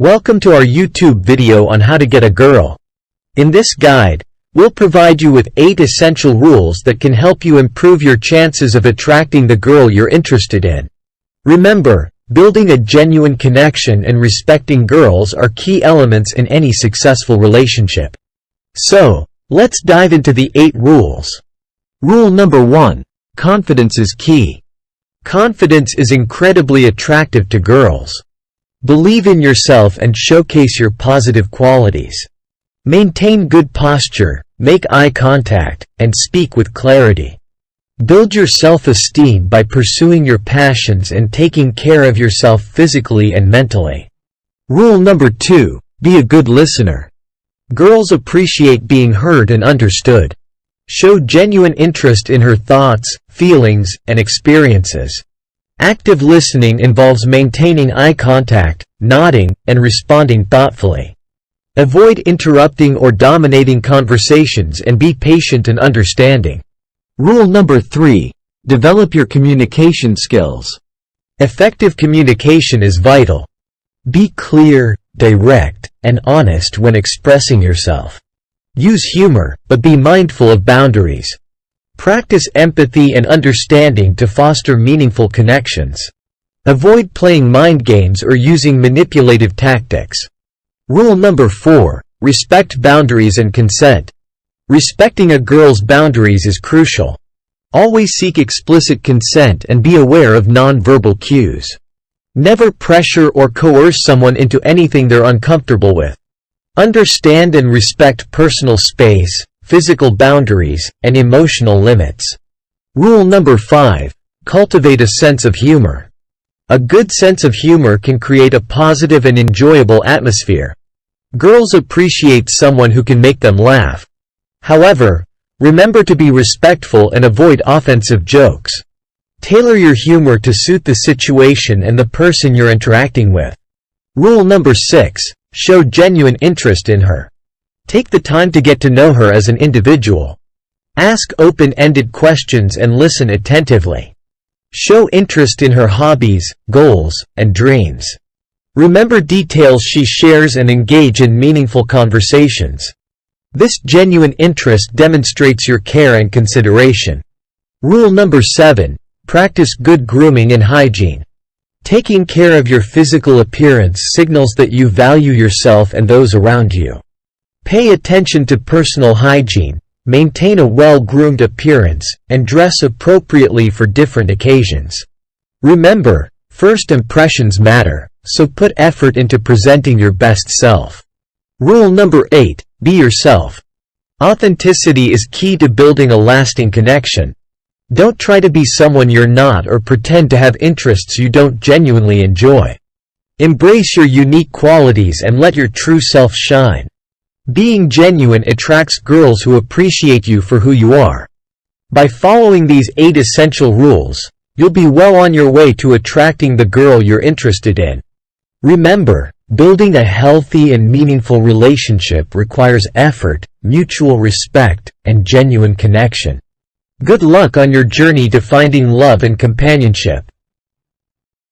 Welcome to our YouTube video on how to get a girl. In this guide, we'll provide you with 8 essential rules that can help you improve your chances of attracting the girl you're interested in. Remember, building a genuine connection and respecting girls are key elements in any successful relationship. So, let's dive into the 8 rules. Rule number 1. Confidence is key. Confidence is incredibly attractive to girls. Believe in yourself and showcase your positive qualities. Maintain good posture, make eye contact, and speak with clarity. Build your self-esteem by pursuing your passions and taking care of yourself physically and mentally. Rule number 2. Be a good listener. Girls appreciate being heard and understood. Show genuine interest in her thoughts, feelings, and experiences. Active listening involves maintaining eye contact, nodding, and responding thoughtfully. Avoid interrupting or dominating conversations and be patient and understanding. Rule number 3. Develop your communication skills. Effective communication is vital. Be clear, direct, and honest when expressing yourself. Use humor, but be mindful of boundaries. Practice empathy and understanding to foster meaningful connections. Avoid playing mind games or using manipulative tactics. Rule number 4. Respect boundaries and consent. Respecting a girl's boundaries is crucial. Always seek explicit consent and be aware of non-verbal cues. Never pressure or coerce someone into anything they're uncomfortable with. Understand and respect personal space, physical boundaries, and emotional limits. Rule number 5. Cultivate a sense of humor. A good sense of humor can create a positive and enjoyable atmosphere. Girls appreciate someone who can make them laugh. However, remember to be respectful and avoid offensive jokes. Tailor your humor to suit the situation and the person you're interacting with. Rule number 6. Show genuine interest in her. Take the time to get to know her as an individual. Ask open-ended questions and listen attentively. Show interest in her hobbies, goals, and dreams. Remember details she shares and engage in meaningful conversations. This genuine interest demonstrates your care and consideration. Rule number 7. Practice good grooming and hygiene. Taking care of your physical appearance signals that you value yourself and those around you. Pay attention to personal hygiene, maintain a well-groomed appearance, and dress appropriately for different occasions. Remember, first impressions matter, so put effort into presenting your best self. Rule number 8. Be yourself. Authenticity is key to building a lasting connection. Don't try to be someone you're not or pretend to have interests you don't genuinely enjoy. Embrace your unique qualities and let your true self shine. Being genuine attracts girls who appreciate you for who you are. By following these 8 essential rules, you'll be well on your way to attracting the girl you're interested in. Remember, building a healthy and meaningful relationship requires effort, mutual respect, and genuine connection. Good luck on your journey to finding love and companionship.